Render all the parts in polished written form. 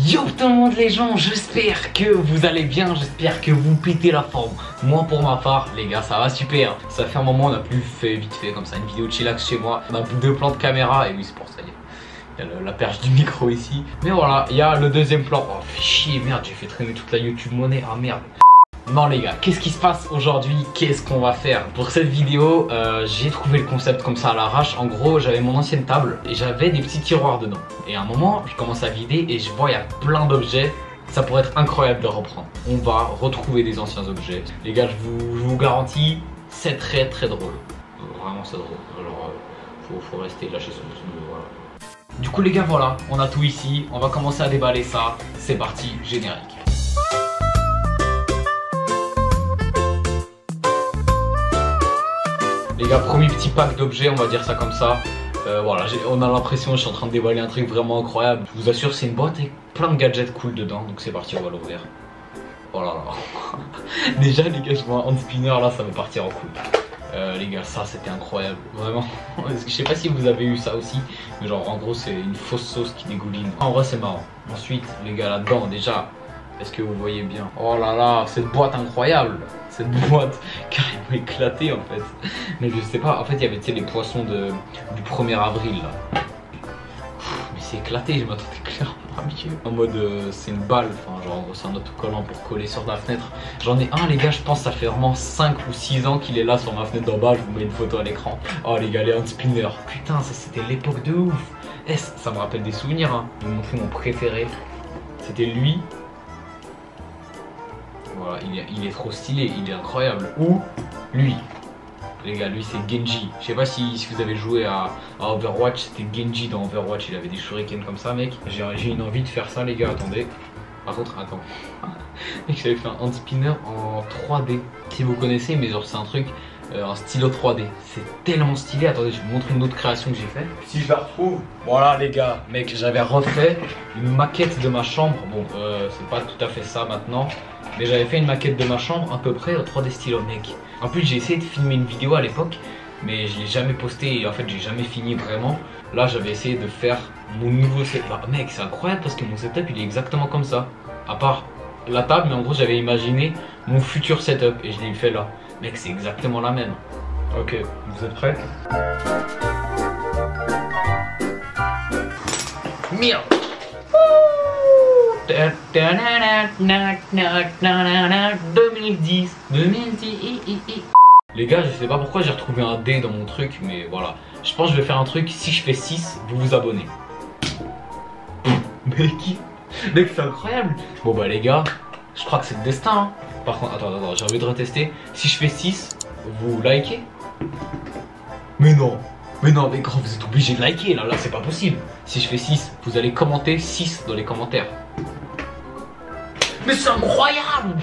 Yo tout le monde les gens, j'espère que vous allez bien, j'espère que vous pétez la forme. Moi pour ma part, les gars, ça va super. Ça fait un moment, on a plus fait vite fait comme ça une vidéo de chillax chez moi. On a deux plans de caméra et oui c'est pour ça. Il y a la perche du micro ici. Mais voilà, il y a le deuxième plan. Oh fais chier, merde, j'ai fait traîner toute la YouTube monnaie, ah merde. Non les gars, qu'est-ce qui se passe aujourd'hui? Qu'est-ce qu'on va faire? Pour cette vidéo, j'ai trouvé le concept comme ça à l'arrache. En gros, j'avais mon ancienne table et j'avais des petits tiroirs dedans. Et à un moment, je commence à vider et je vois il y a plein d'objets. Ça pourrait être incroyable de reprendre. On va retrouver des anciens objets. Les gars, je vous garantis, c'est très drôle. Vraiment c'est drôle. Alors, faut rester lâché sur le voilà. Du coup les gars, voilà, on a tout ici. On va commencer à déballer ça. C'est parti, générique. Les gars, premier petit pack d'objets, on va dire ça comme ça. Voilà, on a l'impression que je suis en train de déballer un truc vraiment incroyable. Je vous assure, c'est une boîte avec plein de gadgets cool dedans. Donc c'est parti, on va l'ouvrir. Oh là là. Déjà les gars, je vois un hand spinner là, ça va partir en couille. Les gars, ça c'était incroyable, vraiment. Je sais pas si vous avez eu ça aussi, mais genre en gros c'est une fausse sauce qui dégouline. En vrai c'est marrant. Ensuite les gars, là-dedans déjà, est-ce que vous voyez bien? Oh là là, cette boîte incroyable. Cette boîte carrément éclatée en fait. Mais je sais pas, en fait il y avait les poissons du 1er avril là. Mais c'est éclaté, je m'attendais clairement à mieux. En mode c'est une balle, enfin genre c'est un autocollant pour coller sur la fenêtre. J'en ai un les gars, je pense que ça fait vraiment 5 ou 6 ans qu'il est là sur ma fenêtre d'en bas, je vous mets une photo à l'écran. Oh les gars, les hand spinners, putain ça c'était l'époque de ouf. Ça me rappelle des souvenirs hein. Je vais vous montrer mon préféré. C'était lui. Voilà, il est trop stylé, il est incroyable. Ou lui. Les gars, lui c'est Genji. Je sais pas si vous avez joué à Overwatch, c'était Genji dans Overwatch, il avait des shurikens comme ça mec. J'ai une envie de faire ça les gars, attendez. Par contre, attends. Mec, j'avais fait un hand spinner en 3D. Si vous connaissez, mais genre c'est un truc, un stylo 3D. C'est tellement stylé. Attendez, je vais vous montrer une autre création que j'ai fait. Si je la retrouve, voilà les gars. Mec, j'avais refait une maquette de ma chambre. Bon, c'est pas tout à fait ça maintenant. Mais j'avais fait une maquette de ma chambre à peu près au 3D stylo mec. En plus j'ai essayé de filmer une vidéo à l'époque, mais je l'ai jamais posté et en fait j'ai jamais fini vraiment. Là j'avais essayé de faire mon nouveau setup. Bah, mec c'est incroyable parce que mon setup il est exactement comme ça. À part la table, mais en gros j'avais imaginé mon futur setup et je l'ai fait là. Mec c'est exactement la même. Ok, vous êtes prêts? Merde. 2010. Les gars, je sais pas pourquoi j'ai retrouvé un D dans mon truc, mais voilà. Je pense que je vais faire un truc, si je fais 6, vous vous abonnez. Mec, c'est incroyable. Bon bah les gars, je crois que c'est le destin hein. Par contre, attends, j'ai envie de retester. Si je fais 6, vous likez? Mais non, mais gros, vous êtes obligé de liker là, c'est pas possible. Si je fais 6, vous allez commenter 6 dans les commentaires. Mais c'est incroyable.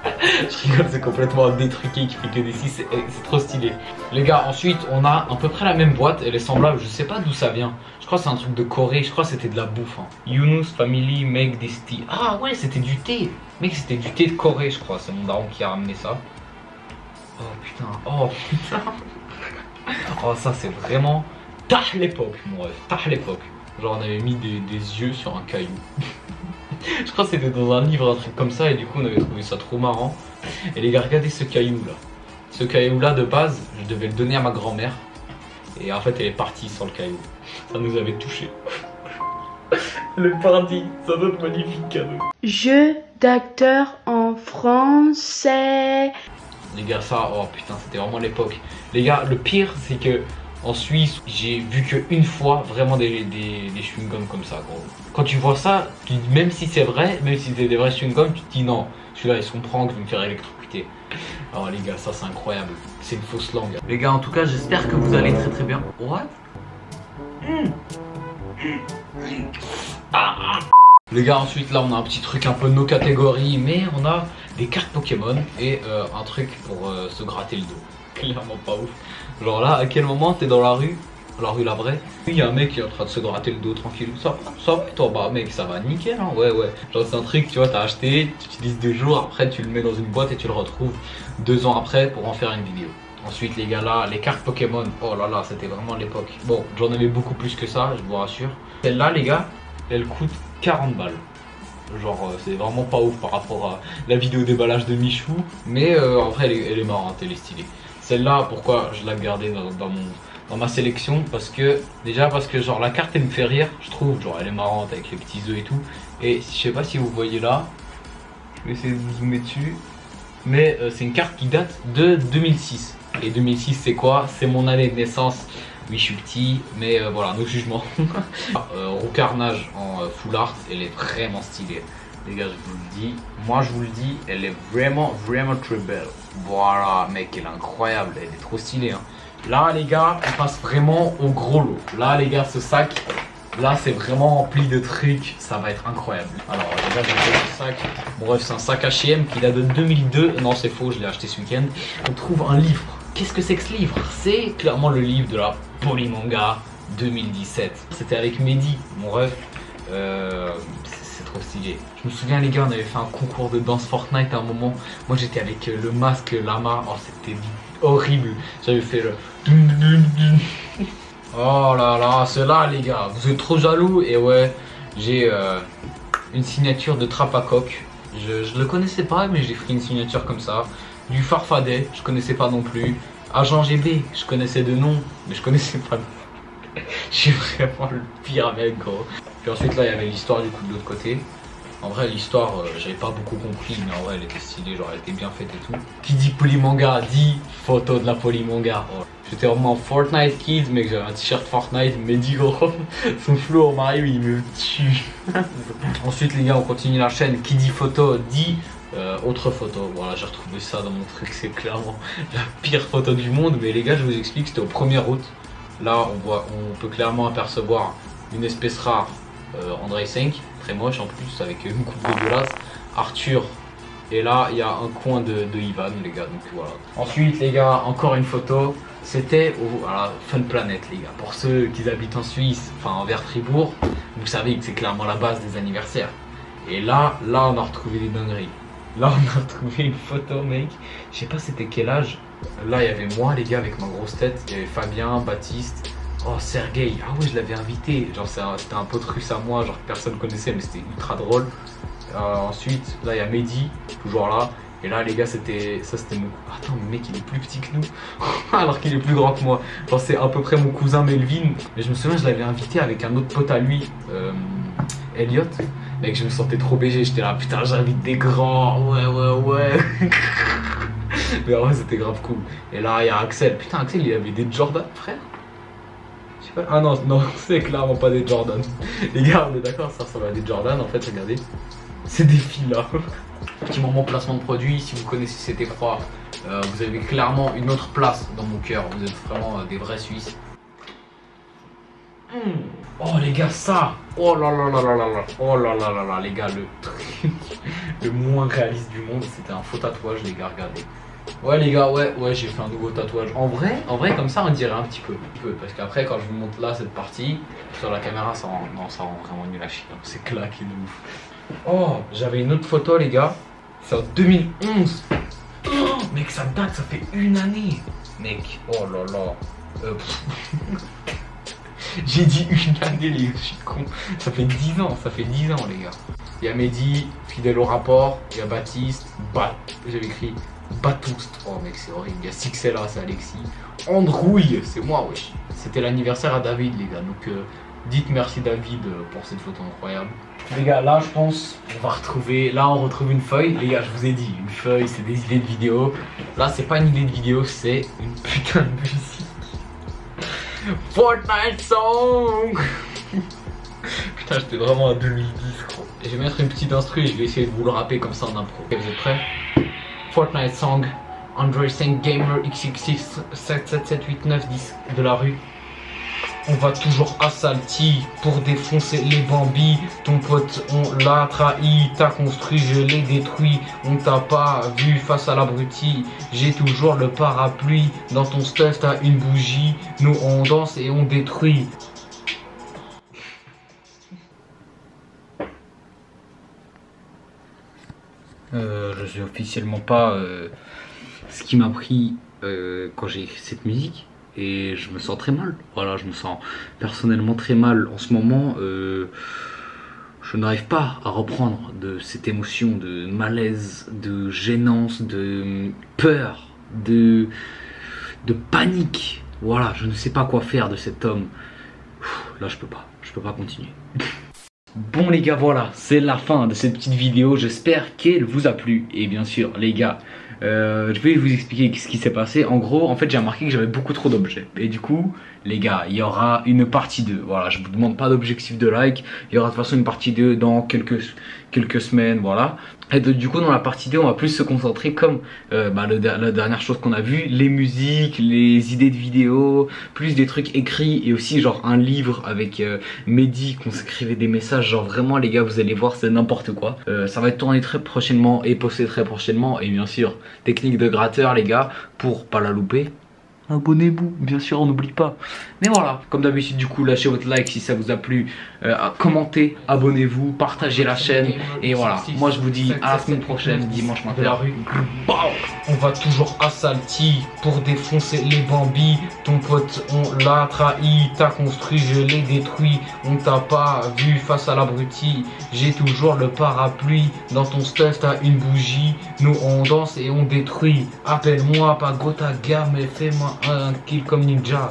Je rigole, c'est complètement détruqué qui fait que des 6, c'est trop stylé. Les gars, ensuite on a à peu près la même boîte, elle est semblable, je sais pas d'où ça vient. Je crois que c'est un truc de Corée, je crois que c'était de la bouffe hein. Yunus Family Make This Tea. Ah ouais, c'était du thé. Mec, c'était du thé de Corée je crois, c'est mon daron qui a ramené ça. Oh putain, oh putain. Oh ça c'est vraiment tah l'époque mon rêve, tah l'époque. Genre on avait mis des yeux sur un caillou. Je crois que c'était dans un livre, un truc comme ça, et du coup on avait trouvé ça trop marrant. Et les gars, regardez ce caillou là. Ce caillou là de base, je devais le donner à ma grand-mère. Et en fait elle est partie sans le caillou. Ça nous avait touché. Elle est partie, c'est notre magnifique cadeau. Jeu d'acteur en français. Les gars, ça, oh putain, c'était vraiment l'époque. Les gars, le pire c'est que en Suisse, j'ai vu qu'une fois vraiment des chewing-gums comme ça, gros. Quand tu vois ça, même si c'est vrai, même si c'est des vrais chewing-gums, tu te dis non, celui-là il se comprend que je vais me faire électrocuter. Alors les gars, ça c'est incroyable. C'est une fausse langue. Les gars, en tout cas, j'espère que vous allez très bien. What? Les gars, ensuite là on a un petit truc un peu de nos catégories, mais on a des cartes Pokémon et un truc pour se gratter le dos. Clairement pas ouf. Genre là, à quel moment t'es dans la rue la vraie, il y a un mec qui est en train de se gratter le dos tranquille. Ça va toi? Bah mec, ça va nickel hein. Ouais. Genre c'est un truc, tu vois, t'as acheté, tu utilises 2 jours, après tu le mets dans une boîte et tu le retrouves 2 ans après pour en faire une vidéo. Ensuite les gars là, les cartes Pokémon, oh là là, c'était vraiment l'époque. Bon, j'en avais beaucoup plus que ça, je vous rassure. Celle-là les gars, elle coûte 40 balles. Genre c'est vraiment pas ouf par rapport à la vidéo déballage de Michou. Mais en vrai elle est marrante, elle est stylée. Celle-là, pourquoi je l'ai gardée dans ma sélection? Parce que genre la carte elle me fait rire, je trouve. Genre elle est marrante avec les petits œufs et tout. Et je sais pas si vous voyez là, je vais essayer de vous zoomer dessus. Mais c'est une carte qui date de 2006. Et 2006 c'est quoi? C'est mon année de naissance. Oui, je suis petit, mais voilà, nos jugements. Roucarnage en full art, elle est vraiment stylée. Les gars, je vous le dis. Moi, je vous le dis, elle est vraiment très belle. Voilà, mec, elle est incroyable. Elle est trop stylée. Hein. Là, les gars, on passe vraiment au gros lot. Là, les gars, ce sac, là, c'est vraiment rempli de trucs. Ça va être incroyable. Alors, déjà, j'ai fait ce sac. Bon, bref, c'est un sac H&M qui date de 2002. Non, c'est faux, je l'ai acheté ce week-end. On trouve un livre. Qu'est-ce que c'est que ce livre? C'est clairement le livre de la Polymanga 2017. C'était avec Mehdi, mon ref. C'est trop stylé. Je me souviens, les gars, on avait fait un concours de danse Fortnite à un moment. Moi, j'étais avec le masque lama. Oh, c'était horrible. J'avais fait le... Oh là là, ceux-là, les gars, vous êtes trop jaloux. Et ouais, j'ai une signature de Trappe à Coq. Je le connaissais pas, mais j'ai pris une signature comme ça. Du Farfadet, je connaissais pas non plus. Agent GB, je connaissais de nom, mais je connaissais pas. Je suis vraiment le pire mec, gros. Puis ensuite, là, il y avait l'histoire du coup de l'autre côté. En vrai, l'histoire, j'avais pas beaucoup compris, mais en vrai, elle était stylée, genre elle était bien faite et tout. Qui dit Polymanga dit photo de la Polymanga. Oh. J'étais vraiment en Fortnite Kids, mais j'avais un t-shirt Fortnite, mais dit gros, son flow en Mario, il me tue. Ensuite, les gars, on continue la chaîne. Qui dit photo dit autre photo. Voilà, j'ai retrouvé ça dans mon truc, c'est clairement la pire photo du monde. Mais les gars, je vous explique, c'était au 1er août. Là, on peut clairement apercevoir une espèce rare, André 5, très moche en plus, avec une coupe dégueulasse. Arthur, et là, il y a un coin de Ivan, les gars, donc voilà. Ensuite, les gars, encore une photo. C'était au Fun Planet, les gars. Pour ceux qui habitent en Suisse, enfin en Fribourg, vous savez que c'est clairement la base des anniversaires. Et là, on a retrouvé des dingueries. Là, on a retrouvé une photo, mec. Je sais pas c'était quel âge. Là, il y avait moi, les gars, avec ma grosse tête. Il y avait Fabien, Baptiste. Oh, Sergueï. Ah ouais, je l'avais invité. Genre, c'était un pote russe à moi, genre que personne connaissait, mais c'était ultra drôle. Ensuite, là, il y a Mehdi, toujours là. Et là, les gars, c'était mon... Attends, mais mec, il est plus petit que nous. Alors qu'il est plus grand que moi. Genre, c'est à peu près mon cousin Melvin. Mais je me souviens, je l'avais invité avec un autre pote à lui, Elliot. Mec, je me sentais trop BG. J'étais là, putain, j'invite des grands. Ouais. Mais en vrai, c'était grave cool. Et là, il y a Axel. Putain, Axel, il avait des Jordan, frère. Je sais pas. Ah non, c'est clairement pas des Jordan. Les gars, on est d'accord, ça ressemble à des Jordan. En fait, regardez. C'est des filles là. Petit moment placement de produit. Si vous connaissez cet effroi, vous avez clairement une autre place dans mon cœur. Vous êtes vraiment des vrais Suisses. Oh les gars, ça. Oh là là là là là là. Oh là là là là, les gars, le truc le moins réaliste du monde, c'était un faux tatouage, les gars, regardez. Ouais les gars, ouais, j'ai fait un nouveau tatouage. En vrai, comme ça, on dirait un petit peu. Parce qu'après, quand je vous montre là cette partie, sur la caméra, ça rend vraiment nul à chier. C'est claqué de ouf. Oh, j'avais une autre photo, les gars. C'est en 2011. Oh, mec, ça date, ça fait une année. Mec, oh là là. J'ai dit une année, les gars, je suis con. Ça fait 10 ans, les gars. Il y a Mehdi, fidèle au rapport. Il y a Baptiste, j'avais écrit Batoust. Oh mec, c'est horrible. Il y a Sixella, c'est Alexis. Androuille, c'est moi, wesh. C'était l'anniversaire à David, les gars. Donc, dites merci David pour cette photo incroyable. Les gars, là, je pense on va retrouver. Là, on retrouve une feuille. Les gars, je vous ai dit, une feuille, c'est des idées de vidéo. Là, c'est pas une idée de vidéo, c'est une putain de musique. Fortnite song. Putain, j'étais vraiment à 2010, gros. Et je vais mettre une petite instru et je vais essayer de vous le rapper comme ça en impro. Vous êtes prêts? Fortnite song, Android 5 Gamer XXX 7778910 de la rue. On va toujours à Salty pour défoncer les bambis. Ton pote, on l'a trahi. T'as construit, je l'ai détruit. On t'a pas vu face à l'abruti. J'ai toujours le parapluie. Dans ton stuff, t'as une bougie. Nous, on danse et on détruit. Je sais officiellement pas ce qui m'a pris quand j'ai écrit cette musique. Et je me sens très mal, voilà, je me sens personnellement très mal en ce moment. Je je n'arrive pas à reprendre de cette émotion de malaise, de gênance, de peur, de panique. Voilà, je ne sais pas quoi faire de cet homme. Là, je peux pas continuer. Bon les gars, voilà, c'est la fin de cette petite vidéo. J'espère qu'elle vous a plu. Et bien sûr, les gars, je vais vous expliquer ce qui s'est passé. En gros, en fait, j'ai remarqué que j'avais beaucoup trop d'objets. Et du coup, les gars, il y aura une partie 2. Voilà, je vous demande pas d'objectif de like. Il y aura de toute façon une partie 2 dans quelques semaines, voilà. Et du coup, dans la partie 2, on va plus se concentrer comme la dernière chose qu'on a vue, les musiques, les idées de vidéos, plus des trucs écrits et aussi genre un livre avec Mehdi qu'on s'écrivait des messages. Genre vraiment, les gars, vous allez voir, c'est n'importe quoi. Ça va être tourné très prochainement et posté très prochainement. Et bien sûr, technique de gratteur, les gars, pour pas la louper. Abonnez-vous, bien sûr, on n'oublie pas. Mais voilà, comme d'habitude, du coup, lâchez votre like si ça vous a plu, commentez, abonnez-vous, partagez la chaîne. Et voilà, moi je vous dis à la semaine prochaine, dimanche matin. On va toujours à Salty pour défoncer les bambis. Ton pote, on l'a trahi, t'as construit, je l'ai détruit. On t'a pas vu face à l'abruti. J'ai toujours le parapluie. Dans ton stuff, t'as une bougie. Nous on danse et on détruit. Appelle-moi pas Gotaga, mais fais-moi un kill comme ninja.